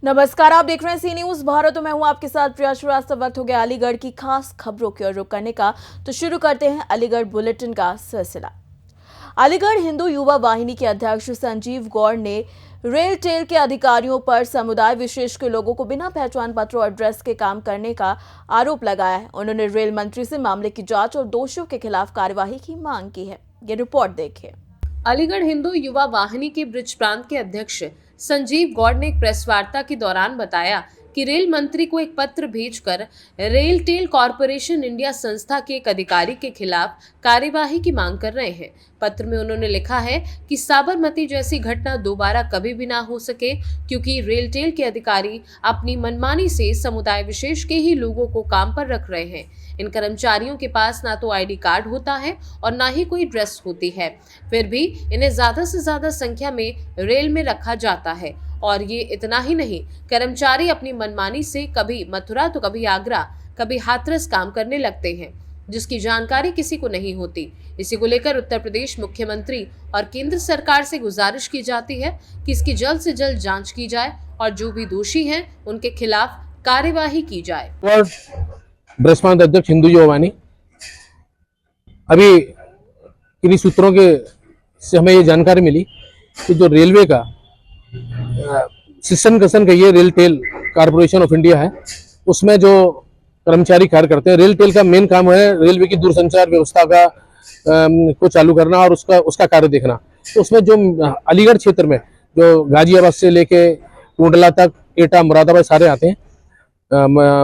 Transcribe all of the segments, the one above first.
नमस्कार, आप देख रहे हैं सी न्यूज भारत। मैं हूं आपके साथ प्रिया श्रीवास्तव। वक्त हो गया अलीगढ़ की खास खबरों की ओर रुख करने का, तो शुरू करते हैं अलीगढ़ बुलेटिन का सिलसिला। अलीगढ़ हिंदू युवा वाहिनी के अध्यक्ष संजीव गौड़ ने रेल टेल के अधिकारियों पर समुदाय विशेष के लोगों को बिना पहचान पत्र और एड्रेस के काम करने का आरोप लगाया है। उन्होंने रेल मंत्री से मामले की जांच और दोषियों के खिलाफ कार्यवाही की मांग की है। ये रिपोर्ट देखिए। अलीगढ़ हिंदू युवा वाहिनी के ब्रिज प्रांत के अध्यक्ष संजीव गौड़ ने एक प्रेस वार्ता के दौरान बताया कि रेल मंत्री को एक पत्र भेजकर रेल टेल कॉरपोरेशन इंडिया संस्था के एक अधिकारी के खिलाफ कार्यवाही की मांग कर रहे हैं। पत्र में उन्होंने लिखा है कि साबरमती जैसी घटना दोबारा कभी भी ना हो सके, क्योंकि रेल टेल के अधिकारी अपनी मनमानी से समुदाय विशेष के ही लोगों को काम पर रख रहे हैं। इन कर्मचारियों के पास ना तो आईडी कार्ड होता है और ना ही कोई ड्रेस होती है, फिर भी इन्हें ज्यादा से ज्यादा संख्या में रेल में रखा जाता है। और ये इतना ही नहीं, कर्मचारी अपनी मनमानी से कभी मथुरा तो कभी आगरा, कभी हाथरस काम करने लगते हैं, जिसकी जानकारी किसी को नहीं होती। इसी को लेकर उत्तर प्रदेश मुख्यमंत्री और केंद्र सरकार से गुजारिश की जाती है कि इसकी जल्द से जल्द जांच की जाए और जो भी दोषी हैं उनके खिलाफ कार्यवाही की जाए। ब्रजपांत अध्यक्ष हिंदू युवा वाहिनी। अभी किन्हीं सूत्रों के से हमें ये जानकारी मिली कि जो रेलवे का सिस्टम कसन कहिए RailTel corporation of India है, उसमें जो कर्मचारी कार्य करते हैं, रेल टेल का मेन काम है रेलवे की दूरसंचार व्यवस्था का को चालू करना और उसका कार्य देखना। तो उसमें जो अलीगढ़ क्षेत्र में जो गाजियाबाद से लेके टूंडला तक, एटा, मुरादाबाद सारे आते हैं,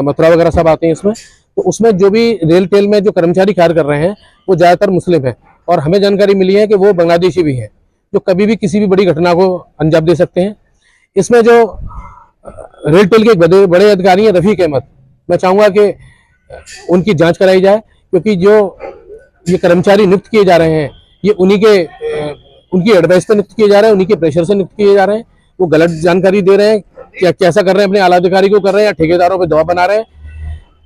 मथुरा वगैरह सब आते हैं इसमें। तो उसमें जो भी रेल टेल में जो कर्मचारी कार्य कर रहे हैं वो ज़्यादातर मुस्लिम हैं, और हमें जानकारी मिली है कि वो बांग्लादेशी भी हैं, जो कभी भी किसी भी बड़ी घटना को अंजाम दे सकते हैं। इसमें जो रेल टेल के बड़े अधिकारी हैं रफीक अहमद, मैं चाहूँगा कि उनकी जांच कराई जाए, क्योंकि जो ये कर्मचारी नियुक्त किए जा रहे हैं ये उनकी एडवाइस पर नियुक्त किए जा रहे हैं, उन्हीं के प्रेशर से नियुक्त किए जा रहे हैं। वो गलत जानकारी दे रहे हैं, क्या कैसा कर रहे हैं, अपने आला अधिकारी को कर रहे हैं या ठेकेदारों पर दबाव बना रहे हैं।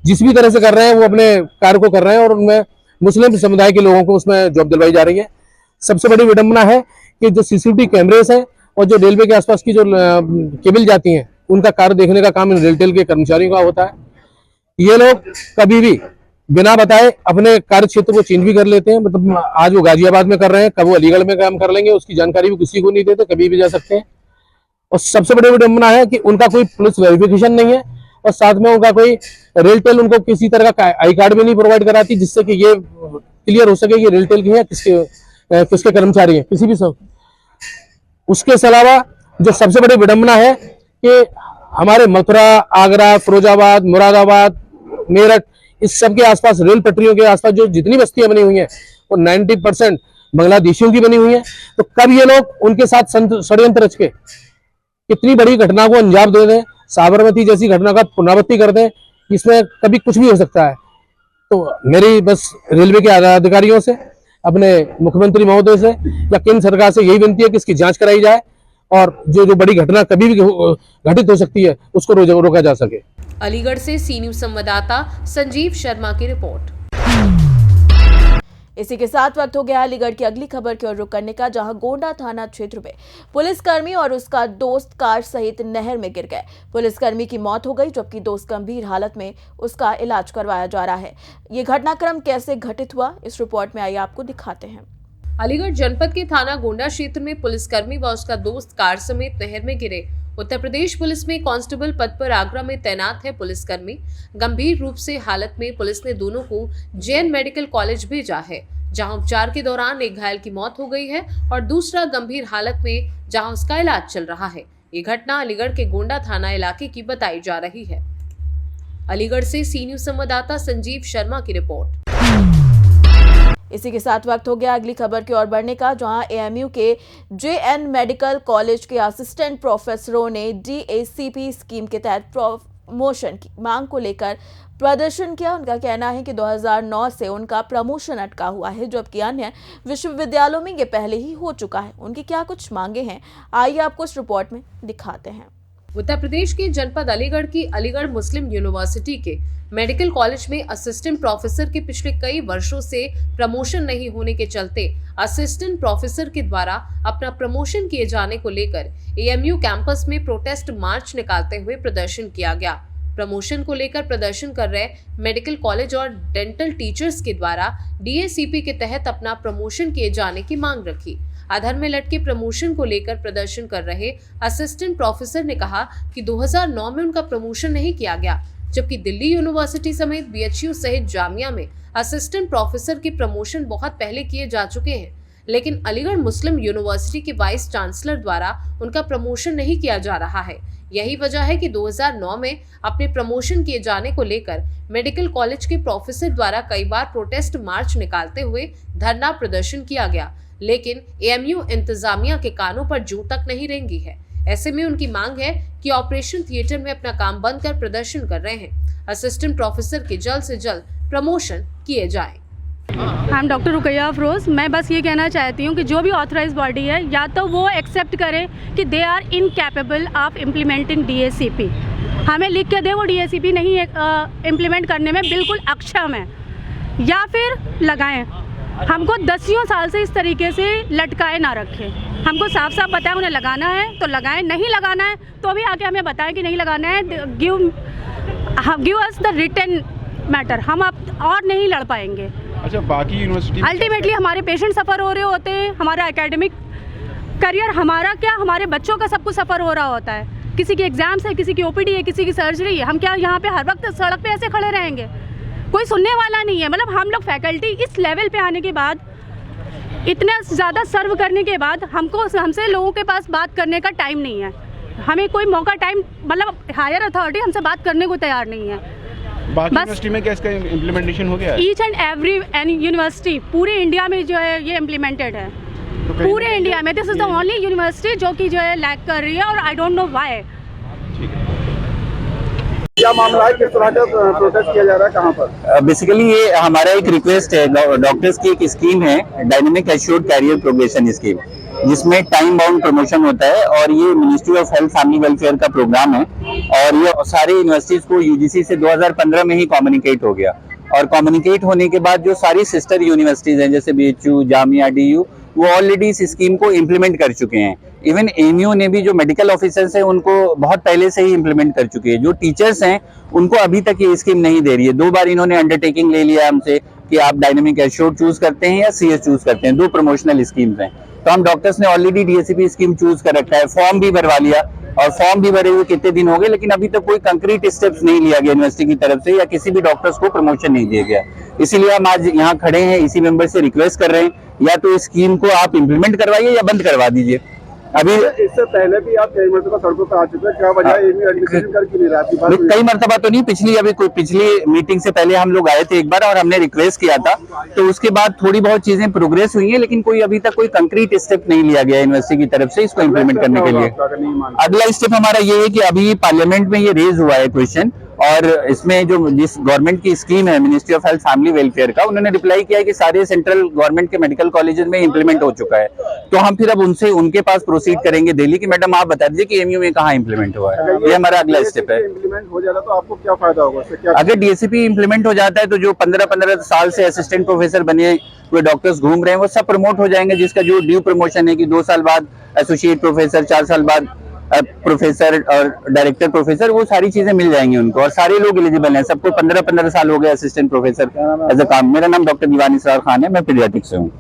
जिस भी तरह से कर रहे हैं वो अपने कार्य को कर रहे हैं, और उनमें मुस्लिम समुदाय के लोगों को उसमें जॉब दिलवाई जा रही है। सबसे बड़ी विडंबना है कि जो सीसीटीवी कैमरेस है और जो रेलवे के आसपास की जो केबल जाती हैं उनका कार्य देखने का काम इन रेल टेल के कर्मचारियों का होता है। ये लोग कभी भी बिना बताए अपने कार्य क्षेत्र को चेंज भी कर लेते हैं। मतलब आज वो गाजियाबाद में कर रहे हैं, कब वो अलीगढ़ में काम कर लेंगे, उसकी जानकारी भी किसी को नहीं देते, कभी भी जा सकते हैं। और सबसे बड़ी विडंबना है कि उनका कोई पुलिस वेरिफिकेशन नहीं है, और साथ में उनका कोई रेल टेल उनको किसी तरह का आई कार्ड भी नहीं प्रोवाइड कराती, जिससे कि ये क्लियर हो सके कि रेल टेल की है किसके कर्मचारी हैं, किसी भी सब। उसके अलावा जो सबसे बड़ी विडंबना है कि हमारे मथुरा, आगरा, फिरोजाबाद, मुरादाबाद, मेरठ, इस सब के आसपास रेल पटरियों के आसपास जो जितनी बस्तियां बनी हुई हैं वो 90% बांग्लादेशियों की बनी हुई हैं। तो कब ये लोग उनके साथ षड्यंत्र रच के कितनी बड़ी घटना को अंजाम दे दें, साबरमती जैसी घटना का पुनरावृत्ति कर दें, इसमें कभी कुछ भी हो सकता है। तो मेरी बस रेलवे के अधिकारियों से, अपने मुख्यमंत्री महोदय से या केंद्र सरकार से यही विनती है कि इसकी जांच कराई जाए, और जो बड़ी घटना कभी भी घटित हो सकती है उसको रोका जा सके। अलीगढ़ से सी न्यूज संवाददाता संजीव शर्मा की रिपोर्ट। इसी के साथ वक्त हो गया अलीगढ़ की अगली खबर की ओर रुख करने का, जहां गोंडा थाना क्षेत्र में पुलिसकर्मी और उसका दोस्त कार सहित नहर में गिर गए। पुलिसकर्मी की मौत हो गई, जबकि दोस्त गंभीर हालत में उसका इलाज करवाया जा रहा है। ये घटनाक्रम कैसे घटित हुआ, इस रिपोर्ट में आइए आपको दिखाते हैं। अलीगढ़ जनपद के थाना गोंडा क्षेत्र में पुलिसकर्मी व उसका दोस्त कार समेत नहर में गिरे। उत्तर प्रदेश पुलिस में कांस्टेबल पद पर आगरा में तैनात है पुलिसकर्मी। गंभीर रूप से हालत में पुलिस ने दोनों को जैन मेडिकल कॉलेज भेजा है, जहां उपचार के दौरान एक घायल की मौत हो गई है और दूसरा गंभीर हालत में जहां उसका इलाज चल रहा है। ये घटना अलीगढ़ के गोंडा थाना इलाके की बताई जा रही है। अलीगढ़ से सी न्यूज संवाददाता संजीव शर्मा की रिपोर्ट। इसी के साथ वक्त हो गया अगली खबर की ओर बढ़ने का, जहां एएमयू के जेएन मेडिकल कॉलेज के असिस्टेंट प्रोफेसरों ने डीएसीपी स्कीम के तहत प्रमोशन की मांग को लेकर प्रदर्शन किया। उनका कहना है कि 2009 से उनका प्रमोशन अटका हुआ है, जबकि अन्य विश्वविद्यालयों में ये पहले ही हो चुका है। उनकी क्या कुछ मांगे हैं, आइए आपको इस रिपोर्ट में दिखाते हैं। उत्तर प्रदेश के जनपद अलीगढ़ की अलीगढ़ मुस्लिम यूनिवर्सिटी के मेडिकल कॉलेज में असिस्टेंट प्रोफेसर के पिछले कई वर्षों से प्रमोशन नहीं होने के चलते असिस्टेंट प्रोफेसर के द्वारा अपना प्रमोशन किए जाने को लेकर एएमयू कैंपस में प्रोटेस्ट मार्च निकालते हुए प्रदर्शन किया गया। प्रमोशन को लेकर प्रदर्शन कर रहे मेडिकल कॉलेज और डेंटल टीचर्स के द्वारा डीएसीपी के तहत अपना प्रमोशन किए जाने की मांग रखी। अधर में लटके प्रमोशन को लेकर प्रदर्शन कर रहे असिस्टेंट प्रोफेसर ने कहा कि 2009 में उनका प्रमोशन नहीं किया गया, जबकि दिल्ली यूनिवर्सिटी समेत बीएचयू सहित जामिया में असिस्टेंट प्रोफेसर के प्रमोशन बहुत पहले किए जा चुके हैं, लेकिन अलीगढ़ मुस्लिम यूनिवर्सिटी के वाइस चांसलर द्वारा उनका प्रमोशन नहीं किया जा रहा है। यही वजह है कि 2009 में अपने प्रमोशन किए जाने को लेकर मेडिकल कॉलेज के प्रोफेसर द्वारा कई बार प्रोटेस्ट मार्च निकालते हुए धरना प्रदर्शन किया गया, लेकिन एएमयू इंतजामिया के कानों पर जूं तक नहीं रेंगी है। ऐसे में उनकी मांग है कि ऑपरेशन थिएटर में अपना काम बंद कर प्रदर्शन कर रहे हैं असिस्टेंट प्रोफेसर के जल्द से जल्द प्रमोशन किए जाएं। हम डॉक्टर रुकैया अफरोज़, मैं बस ये कहना चाहती हूँ कि जो भी ऑथराइज बॉडी है या तो वो एक्सेप्ट करे कि they are incapable of implementing DACP. हमें लिख के दे वो डीएसीपी नहीं इम्प्लीमेंट करने में बिल्कुल अक्षम है, या फिर लगाएं। हमको दसियों साल से इस तरीके से लटकाए ना रखें। हमको साफ साफ बताएं उन्हें लगाना है तो लगाएं, नहीं लगाना है तो भी आके हमें बताएं कि नहीं लगाना है। Give us the written matter, हम अब और नहीं लड़ पाएंगे। अच्छा, बाकी यूनिवर्सिटी अल्टीमेटली हमारे पेशेंट सफ़र हो रहे होते हैं, हमारा एकेडमिक करियर, हमारा क्या, हमारे बच्चों का सब कुछ सफ़र हो रहा होता है। किसी की एग्ज़ाम्स है, किसी की ओपीडी है, किसी की सर्जरी है। हम क्या यहाँ पे हर वक्त सड़क पे ऐसे खड़े रहेंगे? कोई सुनने वाला नहीं है। मतलब हम लोग फैकल्टी इस लेवल पे आने के बाद, इतना ज़्यादा सर्व करने के बाद हमसे लोगों के पास बात करने का टाइम नहीं है। हमें कोई मौका टाइम, मतलब हायर अथॉरिटी हमसे बात करने को तैयार नहीं है। बाकी यूनिवर्सिटी में क्या इसका इम्प्लीमेंटेशन हो गया है? ईच एंड एवरी यूनिवर्सिटी पूरे इंडिया में जो है ये इम्प्लीमेंटेड है। तो पूरे इंडिया में this is the only university जो कि जो है लैग कर रही है, और आई डोंट नो व्हाई। क्या मामला है, किस तरह का प्रोटेस्ट किया जा रहा है, कहाँ पर? बेसिकली ये हमारा एक रिक्वेस्ट है, डॉक्टर्स की एक स्कीम है, dynamic assured career progression scheme, जिसमें टाइम बाउंड प्रमोशन होता है, और ये ministry of health family welfare का प्रोग्राम है, और ये सारे यूनिवर्सिटीज को यूजीसी से 2015 में ही कम्युनिकेट हो गया। और कम्युनिकेट होने के बाद जो सारी सिस्टर यूनिवर्सिटीज हैं जैसे बीएचयू, जामिया, डीयू, वो ऑलरेडी इस स्कीम को इम्प्लीमेंट कर चुके हैं। इवन एएमयू ने भी जो मेडिकल ऑफिसर्स हैं उनको बहुत पहले से ही इम्प्लीमेंट कर चुके हैं। जो टीचर्स हैं उनको अभी तक ये स्कीम नहीं दे रही है। 2 बार इन्होंने अंडरटेकिंग ले लिया हमसे कि आप डायनेमिक एश्योर्ड चूज करते हैं या सीएस चूज करते हैं, 2 प्रमोशनल स्कीम्स हैं। तो हम डॉक्टर्स ने ऑलरेडी डीएसीपी स्कीम चूज कर रखा है, फॉर्म भी भरवा लिया, और फॉर्म भी भरे हुए कितने दिन हो गए, लेकिन अभी तक कोई कंक्रीट स्टेप्स नहीं लिया गया यूनिवर्सिटी की तरफ से, या किसी भी डॉक्टर्स को प्रमोशन नहीं दिया गया। इसीलिए हम आज यहाँ खड़े हैं, इसी मेंबर से रिक्वेस्ट कर रहे हैं, या तो इस स्कीम को आप इम्प्लीमेंट करवाइए या बंद करवा दीजिए। अभी इससे पहले भी आप कई मरतबा सड़कों पर आ चुके हैं, क्या वजह एएमयू एडमिशन कर क्यों नहीं रहा? आपकी बात हुई? कई मरतबा तो नहीं, पिछली मीटिंग से पहले हम लोग आए थे एक बार, और हमने रिक्वेस्ट किया था, तो उसके बाद थोड़ी बहुत चीजें प्रोग्रेस हुई है, लेकिन कोई अभी तक कोई कंक्रीट स्टेप नहीं लिया गया यूनिवर्सिटी की तरफ से इसको इम्प्लीमेंट करने के लिए। अगला स्टेप हमारा ये है कि अभी पार्लियामेंट में ये रेज हुआ है क्वेश्चन, और इसमें जो जिस गवर्नमेंट की स्कीम है ministry of health family welfare का, उन्होंने रिप्लाई किया है कि सारे सेंट्रल गवर्नमेंट के मेडिकल कॉलेजेस में इंप्लीमेंट हो चुका है। तो हम फिर अब उनके पास प्रोसीड करेंगे दिल्ली कि मैडम आप बता दीजिए कि एएमयू में कहाँ इंप्लीमेंट हुआ है। ये हमारा अगला स्टेप है। इम्प्लीमेंट हो जाता तो आपको क्या फायदा होगा? अगर डीएसीपी इंप्लीमेंट हो जाता है तो जो 15-15 साल से असिस्टेंट प्रोफेसर बने हुए डॉक्टर्स घूम रहे हैं वो सब प्रमोट हो जाएंगे, जिसका जो ड्यू प्रमोशन है कि 2 साल बाद एसोसिएट प्रोफेसर, 4 साल बाद प्रोफेसर और डायरेक्टर प्रोफेसर, वो सारी चीजें मिल जाएंगी उनको, और सारे लोग एलिजिबल हैं। सबको 15-15 साल हो गए असिस्टेंट प्रोफेसर एज अ काम। मेरा नाम डॉक्टर दीवानी सरार खान है, मैं पीडियाट्रिक्स से हूँ।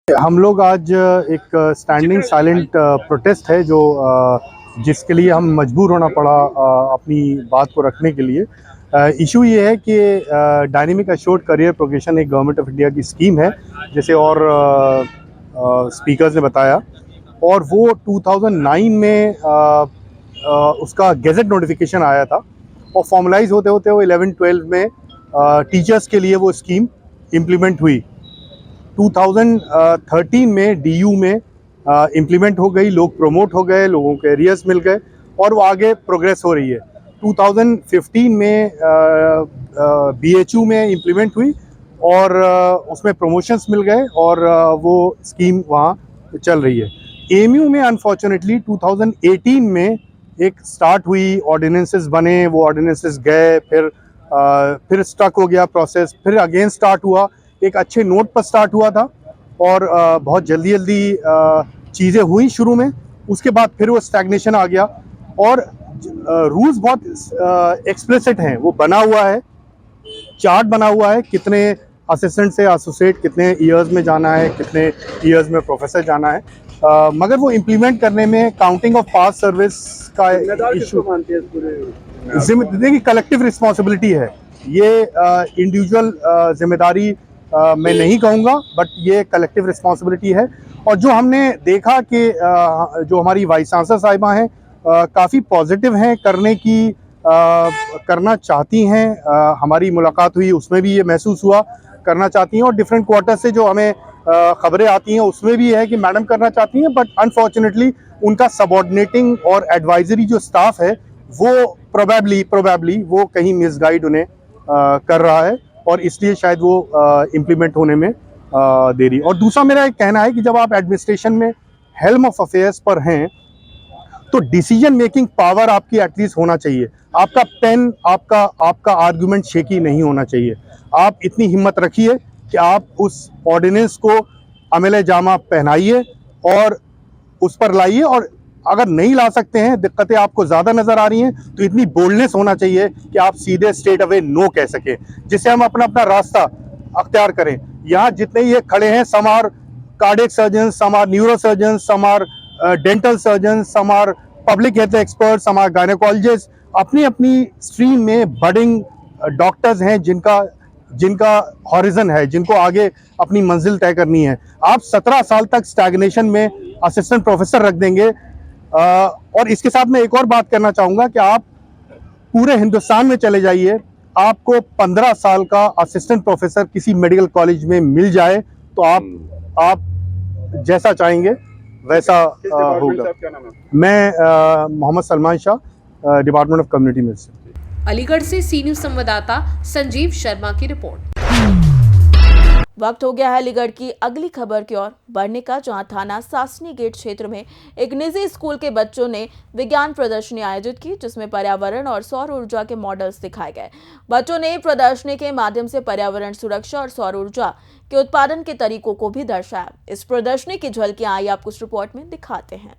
हम लोग आज एक स्टैंडिंग साइलेंट प्रोटेस्ट है जो जिसके लिए हम मजबूर होना पड़ा अपनी बात को रखने के लिए। इशू ये है कि डायनेमिक एश्योर्ड करियर प्रोग्रेशन एक गवर्नमेंट ऑफ इंडिया की स्कीम है, जैसे और स्पीकर्स ने बताया, और वो 2009 में उसका गेजेट नोटिफिकेशन आया था, और फॉर्मलाइज होते होते वो 11-12 में टीचर्स के लिए वो स्कीम इम्प्लीमेंट हुई। 2013 में डीयू में इम्प्लीमेंट हो गई, लोग प्रमोट हो गए, लोगों के एरियर्स मिल गए, और वो आगे प्रोग्रेस हो रही है। 2015 में बीएचयू में इम्प्लीमेंट हुई, और उसमें प्रमोशंस मिल गए, और वो स्कीम वहाँ चल रही है। एएमयू में अनफॉर्चुनेटली 2018 में एक स्टार्ट हुई, ऑर्डिनेंसेस बने, वो ऑर्डिनेंसेस गए, फिर स्टक हो गया प्रोसेस, फिर अगेन स्टार्ट हुआ, एक अच्छे नोट पर स्टार्ट हुआ था और बहुत जल्दी जल्दी चीज़ें हुई शुरू में, उसके बाद फिर वो स्टैग्नेशन आ गया। और रूल्स बहुत एक्सप्लिसिट हैं, वो बना हुआ है, चार्ट बना हुआ है, कितने असिस्टेंट से एसोसिएट कितने ईयर्स में जाना है, कितने ईयर्स में प्रोफेसर जाना है, मगर वो इम्प्लीमेंट करने में काउंटिंग ऑफ पास सर्विस का इशू मानते हैं पूरे देखिए कलेक्टिव रिस्पॉन्सिबिलिटी है ये, इंडिविजुअल जिम्मेदारी मैं नहीं कहूँगा, बट ये कलेक्टिव रिस्पॉन्सिबिलिटी है। और जो हमने देखा कि जो हमारी वाइस चांसलर साहिबा हैं काफ़ी पॉजिटिव हैं, करना चाहती हैं, हमारी मुलाकात हुई उसमें भी ये महसूस हुआ करना चाहती हैं, और डिफरेंट क्वार्टर से जो हमें खबरें आती हैं उसमें भी है कि मैडम करना चाहती हैं, बट अनफॉर्चुनेटली उनका सबऑर्डिनेटिंग और एडवाइजरी जो स्टाफ है वो प्रोबेबली वो कहीं मिसगाइड उन्हें कर रहा है, और इसलिए शायद वो इम्प्लीमेंट होने में देरी। और दूसरा मेरा एक कहना है कि जब आप एडमिनिस्ट्रेशन में हेल्म ऑफ अफेयर्स पर हैं तो डिसीजन मेकिंग पावर आपकी एटलीस्ट होना चाहिए, आपका पेन, आपका आर्गुमेंट शेकी नहीं होना चाहिए। आप इतनी हिम्मत रखिए कि आप उस ऑर्डिनेंस को अमल जामा पहनाइए और उस पर लाइए, और अगर नहीं ला सकते हैं, दिक्कतें आपको ज़्यादा नज़र आ रही हैं, तो इतनी बोल्डनेस होना चाहिए कि आप सीधे स्ट्रेट अवे नो कह सकें, जिससे हम अपना रास्ता अख्तियार करें। यहाँ जितने ये खड़े हैं, some are cardiac surgeon, some are neuro surgeon, some are dental surgeon, some are public health expert, some are gynaecologist, अपनी अपनी स्ट्रीम में बडिंग डॉक्टर्स हैं जिनका हॉरिजन है, जिनको आगे अपनी मंजिल तय करनी है। आप 17 साल तक स्टैग्नेशन में असिस्टेंट प्रोफेसर रख देंगे। और इसके साथ मैं एक और बात करना चाहूँगा कि आप पूरे हिंदुस्तान में चले जाइए, आपको 15 साल का असिस्टेंट प्रोफेसर किसी मेडिकल कॉलेज में मिल जाए तो आप जैसा चाहेंगे वैसा होगा। क्या नाम है? मैं Mohammad Salman Shah, department of community medicine. Aligarh से सी न्यूज संवाददाता संजीव शर्मा की रिपोर्ट। वक्त हो गया है अलीगढ़ की अगली खबर की ओर बढ़ने का, जहां थाना सासनी गेट क्षेत्र में एक निजी स्कूल के बच्चों ने विज्ञान प्रदर्शनी आयोजित की, जिसमें पर्यावरण और सौर ऊर्जा के मॉडल्स दिखाए गए। बच्चों ने प्रदर्शनी के माध्यम से पर्यावरण सुरक्षा और सौर ऊर्जा के उत्पादन के तरीकों को भी दर्शाया। इस प्रदर्शनी की झलकियां आई आपको इस रिपोर्ट में दिखाते हैं।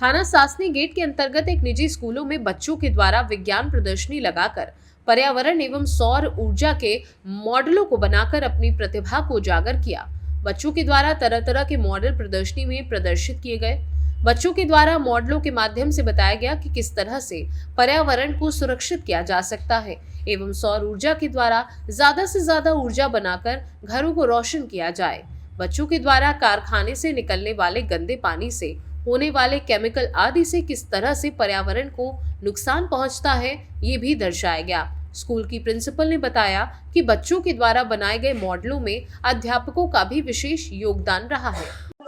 थाना सासनी गेट के अंतर्गत एक निजी स्कूलों में बच्चों के द्वारा विज्ञान प्रदर्शनी लगाकर पर्यावरण एवं सौर ऊर्जा के मॉडलों को बनाकर अपनी प्रतिभा को उजागर किया। बच्चों के द्वारा तरह तरह के मॉडल प्रदर्शनी में प्रदर्शित किए गए। बच्चों के द्वारा मॉडलों के माध्यम से बताया गया कि किस तरह से पर्यावरण को सुरक्षित किया जा सकता है एवं सौर ऊर्जा के द्वारा ज्यादा से ज्यादा ऊर्जा बनाकर घरों को रोशन किया जाए। बच्चों के द्वारा कारखाने से निकलने वाले गंदे पानी से होने वाले केमिकल आदि से किस तरह से पर्यावरण को नुकसान पहुंचता है, ये भी दर्शाया गया। स्कूल की प्रिंसिपल ने बताया कि बच्चों के द्वारा बनाए गए मॉडलों में अध्यापकों का भी विशेष योगदान रहा है।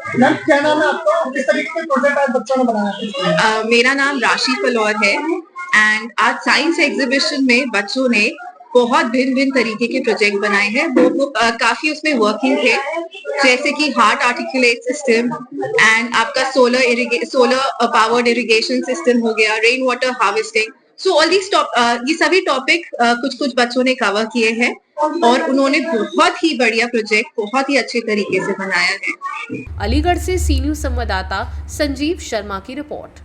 क्या नाम है आपका? किस तरीके के प्रोजेक्ट आज बच्चों ने बनाया? मेरा नाम राशि फलौर है एंड आज साइंस एग्जीबिशन में बच्चों ने बहुत भिन्न तरीके के प्रोजेक्ट बनाए हैं। वो काफी उसमें वर्किंग थे, जैसे कि हार्ट आर्टिकुलेट सिस्टम एंड आपका सोलर पावर्ड इरिगेशन सिस्टम हो गया, rain water harvesting. So all these ये सभी टॉपिक कुछ बच्चों ने कवर किए हैं और उन्होंने बहुत ही बढ़िया प्रोजेक्ट बहुत ही अच्छे तरीके से बनाया है। अलीगढ़ से सी न्यूज संवाददाता संजीव शर्मा की रिपोर्ट।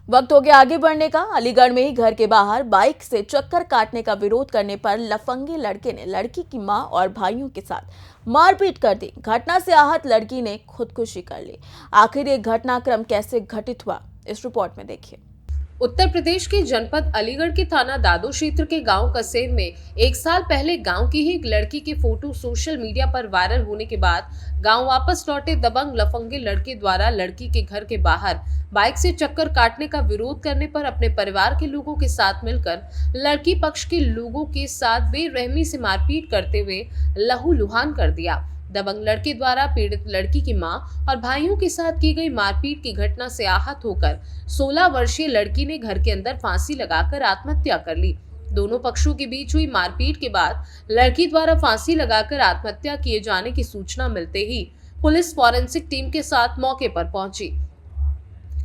वक्त हो गया आगे बढ़ने का। अलीगढ़ में ही घर के बाहर बाइक से चक्कर काटने का विरोध करने पर लफंगे लड़के ने लड़की की मां और भाइयों के साथ मारपीट कर दी। घटना से आहत लड़की ने खुदकुशी कर ली। आखिर ये घटनाक्रम कैसे घटित हुआ, इस रिपोर्ट में देखिए। उत्तर प्रदेश के जनपद अलीगढ़ के थाना दादो क्षेत्र के गांव कसेम में 1 साल पहले गांव की ही एक लड़की के फोटो सोशल मीडिया पर वायरल होने के बाद गांव वापस लौटे दबंग लफंगे लड़के द्वारा लड़की के घर के बाहर बाइक से चक्कर काटने का विरोध करने पर अपने परिवार के लोगों के साथ मिलकर लड़की पक्ष के लोगों के साथ बेरहमी से मारपीट करते हुए लहूलुहान कर दिया। दबंग लड़के द्वारा पीड़ित लड़की की मां और भाइयों के साथ की गई मारपीट की घटना से आहत होकर 16 वर्षीय लड़की ने घर के अंदर फांसी लगाकर आत्महत्या कर ली। दोनों पक्षों के बीच हुई मारपीट के बाद लड़की द्वारा फांसी लगाकर आत्महत्या किए जाने की सूचना मिलते ही पुलिस फॉरेंसिक टीम के साथ मौके पर पहुंची।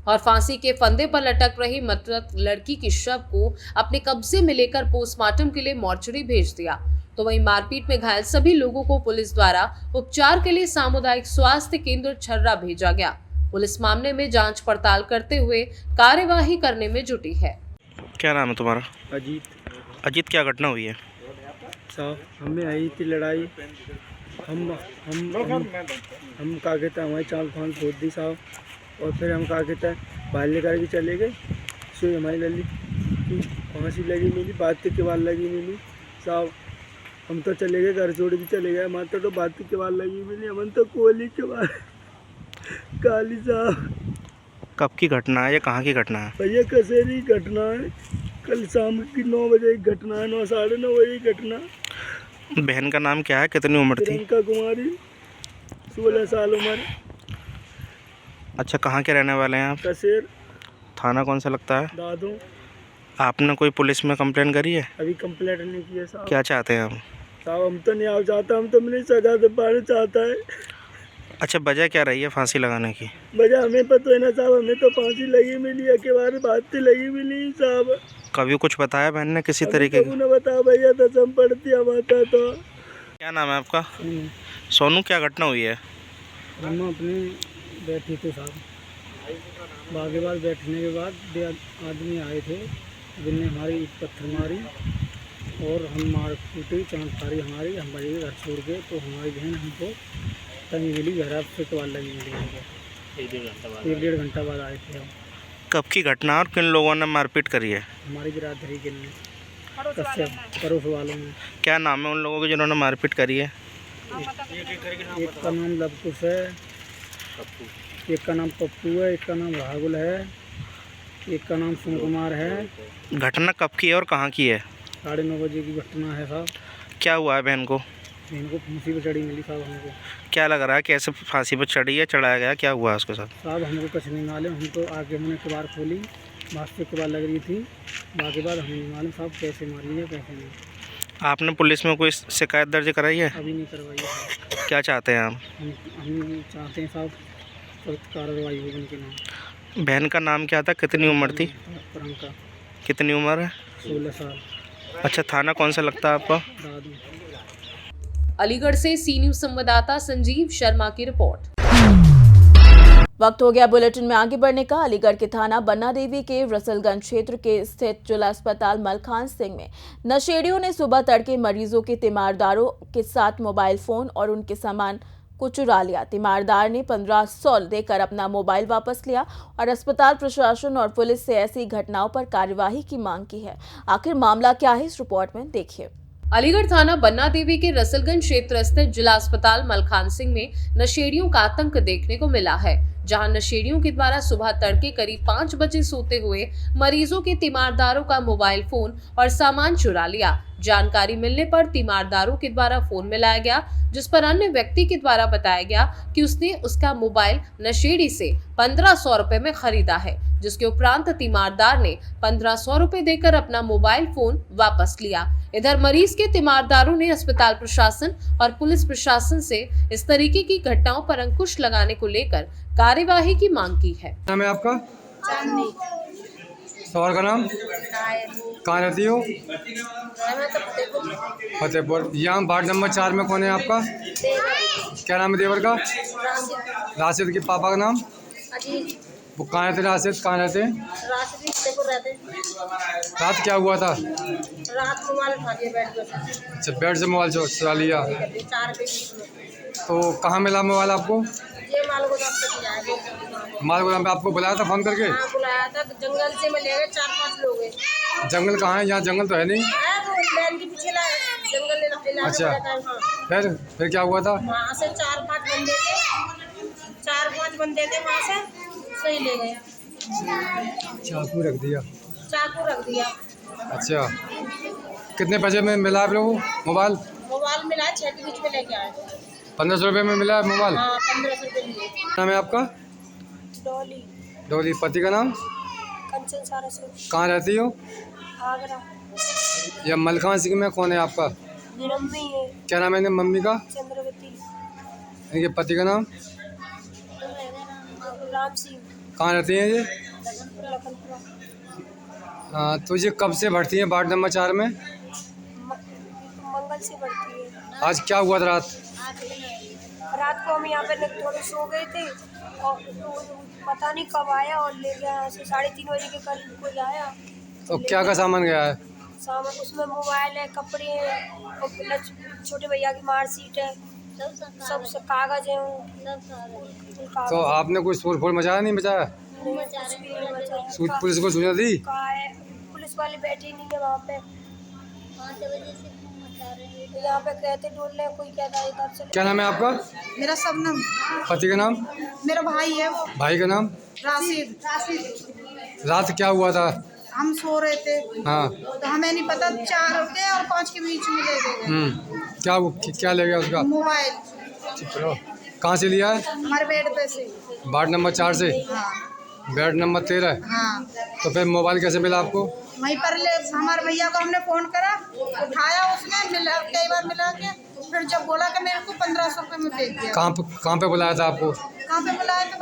और फांसी के फंदे पर लटक रही मृतक लड़की की शव को अपने कब्जे में लेकर पोस्टमार्टम के लिए मोर्चरी भेज दिया। तो वहीं मारपीट में घायल सभी लोगों को पुलिस द्वारा उपचार के लिए सामुदायिक स्वास्थ्य केंद्र छर्रा भेजा गया। पुलिस मामले में जांच पड़ताल करते हुए कार्यवाही करने में जुटी है। क्या नाम है तुम्हारा? अजीत। अजीत, क्या घटना हुई है? साहब हमें आई थी लड़ाई, हम क्या कहते हैं हमारी चाल फान खोद दी साहब, और फिर हम क्या कहते हैं बाहर लेकर के चले गए। सो हमारी लली की फांसी लगी मिली, बात के बाद लगी मिली साहब। हम तो चले गए, घर छोड़ के चले गए, हमारे तो बात के बाद लगी मिली, हम तो कोहली के बाद काली साहब। कब की घटना है? ये कहाँ की घटना है? भैया कसेरी घटना है, कल शाम की 9 बजे की घटना है, 9 साढ़े 9 बजे की घटना। बहन का नाम क्या है? कितनी उम्र थी? प्रियंका कुमारी, 16 साल उम्र। अच्छा, कहाँ के रहने वाले हैं आप? कसेर। थाना कौन सा लगता है? दादू। आपने कोई पुलिस में कंप्लेंट करी है? अभी कंप्लेंट नहीं की है साहब। क्या चाहते हैं आप? साहब हम तो नहीं आना चाहता, हम तो मैंने सजा दे पाना चाहता है। अच्छा, वजह क्या रही है फांसी लगाने की? वजह हमें पता है ना साहब, हमें तो फांसी लगी मिली है, के बारे बात लगी मिली साहब। कभी कुछ बताया बहन ने किसी तरीके का? ने बताया भैया, तो हम पढ़ती हमारा तो। क्या नाम है आपका? सोनू, क्या घटना हुई है? हम अपने बैठे थे साहब, बागे बाद बैठने के बाद 2 आदमी आए थे, जिनने हमारी पत्थर मारी और हम मार टूटी, चांद फारी हमारी, हम बजे घर छोड़ के। तो हमारी बहन हमको तंग मिली, घर से तो लगी मिली हमको। 1-1.5 घंटा बाद आए थे हम। कब की घटना और किन लोगों ने मारपीट करी है? हमारी बिरादरी के लिए पड़ोस वालों में। क्या नाम है उन लोगों के जिन्होंने मारपीट करी है? एक का नाम लवकुश है, एक का नाम पप्पू है, एक का नाम राहुल है, एक का नाम सुन कुमार है। घटना कब की है और कहाँ की है? 9:30 बजे की घटना है साहब। क्या हुआ है बहन को? बहन को फांसी पर चढ़ी मिली साहब हमको। क्या लग रहा है, कैसे फांसी पर चढ़ी है, चढ़ाया गया, क्या हुआ उसके साथ? साहब हमको कुछ नहीं मालूम, हम तो आगे हमने किबार खोली, बात से किबार लग रही थी, बाकी बाद हमें नहीं मालूम साहब कैसे मारी है कैसे नहीं। आपने पुलिस में कोई शिकायत दर्ज कराई है? अभी नहीं करवाई है साहब। क्या चाहते हैं आप? हम चाहते हैं साहब सख्त कार्रवाई हो उनके नाम। बहन का नाम क्या था? कितनी उम्र थी? प्रियंका। कितनी उम्र है? 16 साल। अच्छा, थाना कौन सा लगता है आपका? दादू। अलीगढ़ से सी न्यूज संवाददाता संजीव शर्मा की रिपोर्ट। वक्त हो गया बुलेटिन में आगे बढ़ने का। अलीगढ़ के थाना बन्ना देवी के रसलगंज क्षेत्र के स्थित जिला अस्पताल मलखान सिंह में नशेड़ियों ने सुबह तड़के मरीजों के तीमारदारों के साथ मोबाइल फोन और उनके सामान को चुरा लिया। तीमारदार ने 1500 देकर अपना मोबाइल वापस लिया और अस्पताल प्रशासन और पुलिस से ऐसी घटनाओं पर कार्यवाही की मांग की है। आखिर मामला क्या है, इस रिपोर्ट में देखिए। अलीगढ़ थाना बन्ना देवी के रसलगंज क्षेत्र स्थित जिला अस्पताल मलखान सिंह में नशेड़ियों का आतंक देखने को मिला है, जहां नशेड़ियों के द्वारा सुबह तड़के करीब 5 बजे सोते हुए मरीजों के तीमारदारों का मोबाइल फोन और सामान चुरा लिया। जानकारी मिलने पर तीमारदारों के द्वारा फोन मिलाया गया, जिस पर अन्य व्यक्ति के द्वारा बताया गया कि उसने उसका मोबाइल नशेड़ी से 1500 रुपए में खरीदा है, जिसके उपरांत तीमारदार ने 1500 रुपए देकर अपना मोबाइल फोन वापस लिया। इधर मरीज के तीमारदारों ने अस्पताल प्रशासन और पुलिस प्रशासन से इस तरीके की घटनाओं पर अंकुश लगाने को लेकर कार्यवाही की मांग की है। नाम है आपका? सवार का नाम? कहाँ रहती हो? फतेहपुर। यहाँ वार्ड नंबर 4 में कौन है आपका? क्या नाम है देवर का? राशिद के पापा का नाम? वो कहाँ रहते? राशिद कहाँ रहते? रात क्या हुआ था? रात मोबाइल उठा दिया बेड पे। अच्छा, बेड से मोबाइल चुरा लिया। तो कहाँ मिला मोबाइल आपको? ये माल गोदाम पे आपको बुलाया था फोन करके? हाँ, बुलाया था, तो जंगल से मिले गए 4-5 लोग हैं। जंगल कहाँ है? यहाँ जंगल तो है नहीं। लैंड के पीछे जंगल ले अच्छा, फिर क्या हुआ था? वहाँ से 4-5 बंदे थे वहाँ से, सही ले गए। चाकू रख दिया? चाकू रख दिया। अच्छा, कितने पैसे में मिला आप लोगों को मोबाइल? मोबाइल मिला 6 के बीच में लेके आए। 1500 रुपये में मिला है मोबाइल? हाँ, 1500 रुपये लिए। नाम है आपका? डॉली। डॉली। पति का नाम? कंचन सारस्वत। कहाँ रहती हो? आगरा। या मलखान सिंह में कौन है आपका? मम्मी है। क्या नाम है मम्मी का? चंद्रवती। इनके पति का नाम? राम सिंह। कहाँ रहती हैं ये? हाँ, तो ये कब से भर्ती हैं वार्ड नंबर 4 में? मंगल से बढ़ती है। आज क्या हुआ था रात? रात को हम यहाँ पे थोड़े सो गए थे और पता नहीं कब आया और ले गया यहाँ से 3:30 बजे के करीब कोई आया। तो क्या का सामान गया है? सामान उसमें मोबाइल है, कपड़े हैं और छोटे भैया की मार्कशीट है, सब कागज है। तो आपने कोई शोर फोर मचाया नहीं बचाया? पुलिस को सूचना दी? पुलिस वाले बैठे नहीं है वहाँ पे, यहाँ पे कहते ढूंढ ले, कोई कहता है इधर से। क्या नाम है आपका? मेरा सबनम। पति का नाम? मेरा भाई है वो। भाई का नाम? राशिद। रात क्या हुआ था? हम सो रहे थे। हाँ, तो हमें नहीं पता 4 के और 5 के बीच में ले गए। क्या ले गया उसका? मोबाइल। कहाँ से लिया है? हमारे बेड पे से। वार्ड नंबर 4 से? हाँ। Bed number 13? हाँ। तो फिर मोबाइल कैसे मिला आपको? वहीं पर हमारे भैया को हमने फोन करा, उठाया उसने, मिला कई बार मिला के, फिर जब बोला कि मेरे को 1500 रुपये में दे दिया। कहाँ पे बुलाया था आपको? कहाँ पे बुलाया था?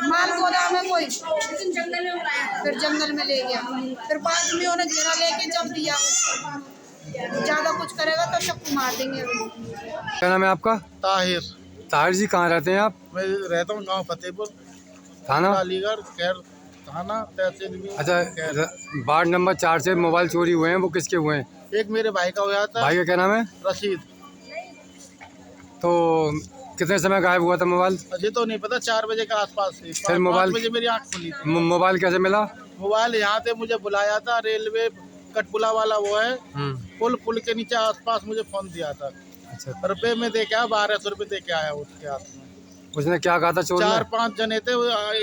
माल गोदाम में कोई, फिर जंगल में ले गया, फिर बाद में उन्हें घेरा लेके जब दिया, ज्यादा कुछ करेगा तो सबको मार देंगे। क्या नाम है आपका? ताहिर। ताहिर जी, कहाँ रहते हैं आप? मैं रहता हूँ गांव फतेहपुर, थाना अलीगढ़, खैर थाना तहसील में। अच्छा, वार्ड नंबर 4 से मोबाइल चोरी हुए हैं, वो किसके हुए हैं? एक मेरे भाई का हुआ था। भाई का क्या नाम है? रशीद। तो कितने समय गायब हुआ था मोबाइल? मुझे तो नहीं पता, 4 बजे के आसपास से। फिर मोबाइल 5 बजे मेरी आँख खुली थी। मोबाइल कैसे मिला? मोबाइल यहाँ से मुझे बुलाया था, रेलवे कटपुला वाला वो है, पुल के नीचे आसपास मुझे फोन दिया था। अच्छा, रुपये में दे के आया, 1200 रुपये दे के आया उसके हाथ में। उसने क्या कहा था? 4-5 जने थे,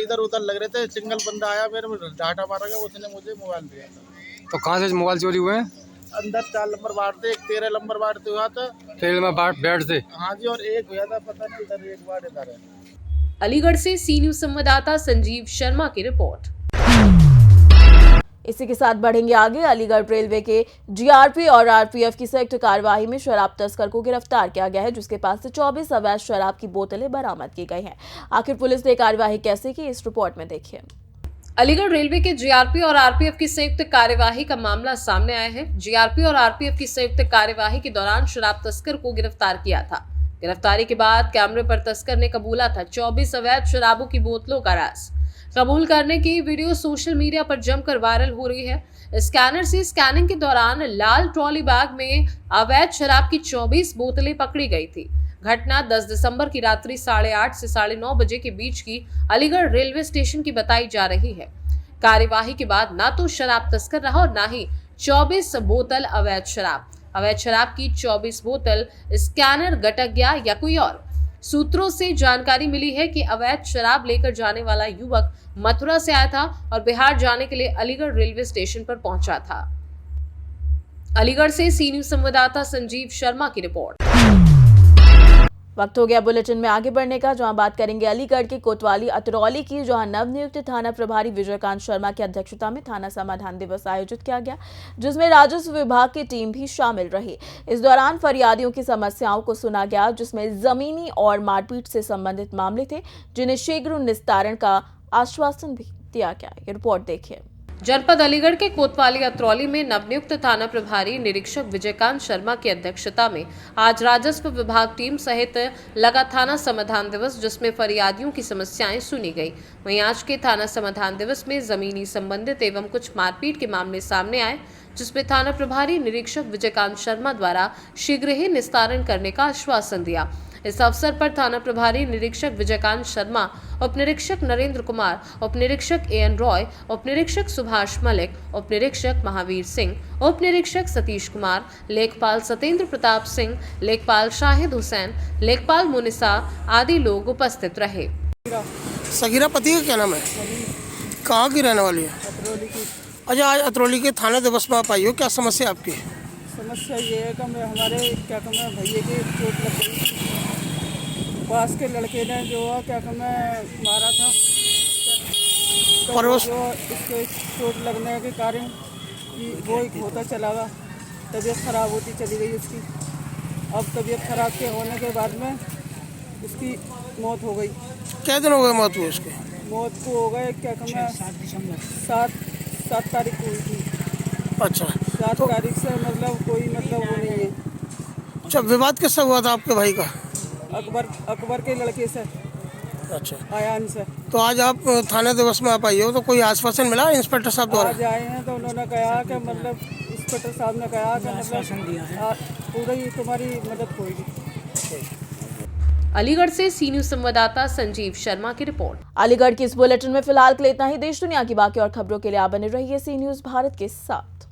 इधर उधर लग रहे थे। सिंगल बंदा आया, मेरे में डाटा मारा गया, उसने मुझे मोबाइल दिया था। तो कहाँ से मोबाइल चोरी हुए हैं? अंदर 4 नंबर वार्ड से, एक 13 नंबर वार्ड से हुआ था। 13 नंबर बेड से? हाँ जी, और एक हुआ था पता नहीं इधर, एक वार्ड इधर है। अलीगढ़ से सी न्यूज संवाददाता संजीव शर्मा की रिपोर्ट। इसी के साथ बढ़ेंगे आगे। अलीगढ़ रेलवे के जीआरपी और आरपीएफ की संयुक्त कार्यवाही में शराब तस्कर को गिरफ्तार किया गया है, जिसके पास से 24 अवैध शराब की बोतलें बरामद की गई हैं। आखिर पुलिस ने कार्यवाही कैसे की, इस रिपोर्ट में देखिए। अलीगढ़ रेलवे के जीआरपी और आरपीएफ की संयुक्त कार्यवाही का मामला सामने आया है। जीआरपी और आरपीएफ की संयुक्त कार्यवाही के दौरान शराब तस्कर को गिरफ्तार किया था। गिरफ्तारी के बाद कैमरे पर तस्कर ने कबूला था 24 अवैध शराबों की बोतलों का राज। कबूल करने की वीडियो सोशल मीडिया पर जमकर वायरल हो रही है। स्कैनर से स्कैनिंग के दौरान लाल ट्रॉली बैग में अवैध शराब की 24 बोतलें पकड़ी गई थी। घटना 10 दिसंबर की रात्रि 8:30 से 9:30 बजे के बीच की अलीगढ़ रेलवे स्टेशन की बताई जा रही है। कार्यवाही के बाद ना तो शराब तस्कर रहा और ना ही 24 बोतल अवैध शराब। अवैध शराब की 24 बोतल स्कैनर गटक गया या कोई और। सूत्रों से जानकारी मिली है कि अवैध शराब लेकर जाने वाला युवक मथुरा से आया था और बिहार जाने के लिए अलीगढ़ रेलवे स्टेशन पर पहुंचा था। अलीगढ़ से सी न्यूज संवाददाता संजीव शर्मा की रिपोर्ट। वक्त हो गया बुलेटिन में आगे बढ़ने का, जहां बात करेंगे अलीगढ़ के कोतवाली अतरौली की, जहां नवनियुक्त थाना प्रभारी विजयकांत शर्मा की अध्यक्षता में थाना समाधान दिवस आयोजित किया गया, जिसमें राजस्व विभाग की टीम भी शामिल रही। इस दौरान फरियादियों की समस्याओं को सुना गया, जिसमें जमीनी और मारपीट से संबंधित मामले थे, जिन्हें शीघ्र निस्तारण का आश्वासन भी दिया गया। ये रिपोर्ट देखिए। जनपद अलीगढ़ के कोतवाली अतरौली में नवनियुक्त थाना प्रभारी निरीक्षक विजयकांत शर्मा की अध्यक्षता में आज राजस्व विभाग टीम सहित लगा थाना समाधान दिवस, जिसमें फरियादियों की समस्याएं सुनी गई। वहीं आज के थाना समाधान दिवस में जमीनी संबंधित एवं कुछ मारपीट के मामले सामने आए, जिसमें थाना प्रभारी निरीक्षक विजयकांत शर्मा द्वारा शीघ्र ही निस्तारण करने का आश्वासन दिया। इस अवसर पर थाना प्रभारी निरीक्षक विजयकांत शर्मा, उप निरीक्षक नरेंद्र कुमार, उप निरीक्षक एएन रॉय, उप निरीक्षक सुभाष मलिक, उप निरीक्षक महावीर सिंह, उप निरीक्षक सतीश कुमार, लेखपाल सतेंद्र प्रताप सिंह, लेखपाल शाहिद हुसैन, लेखपाल मुनिसा आदि लोग उपस्थित रहे। सगीरा पति का क्या नाम है? कहाँ की रहने वाली है? अच्छा, आज अतरौली के थाना दिवस में आप आई हो, क्या समस्या आपकी? समस्या ये है कि हमारे क्या कहते हैं भैया की चोट लग गई, पास के लड़के ने जो है क्या कहते हैं मारा था, तो जो इसके चोट लगने के कारण कि वो एक होता चला गया, तबीयत खराब होती चली गई उसकी। अब तबीयत खराब के होने के बाद में उसकी मौत हो गई। क्या दिन हो गए मौत हुई उसके? मौत को हो गए क्या कहना 7 तारीख को हुई थी। अच्छा 7 तारीख से मतलब कोई मतलब वो नहीं है। अच्छा, विवाद किससे हुआ था आपके भाई का? अकबर के लड़के से, अच्छा, आयान से। तो आज आप थाने दिवस में आप आई हो, तो कोई आश्वासन मिला इंस्पेक्टर साहब द्वारा? आज आए हैं तो उन्होंने कहा कि मतलब इंस्पेक्टर साहब ने कहा कि मतलब पूरी तुम्हारी मदद होगी। अलीगढ़ से सी न्यूज संवाददाता संजीव शर्मा की रिपोर्ट। अलीगढ़ की इस बुलेटिन में फिलहाल के लिए इतना ही। देश दुनिया की बाकी और खबरों के लिए आप बने रहिए सी न्यूज भारत के साथ।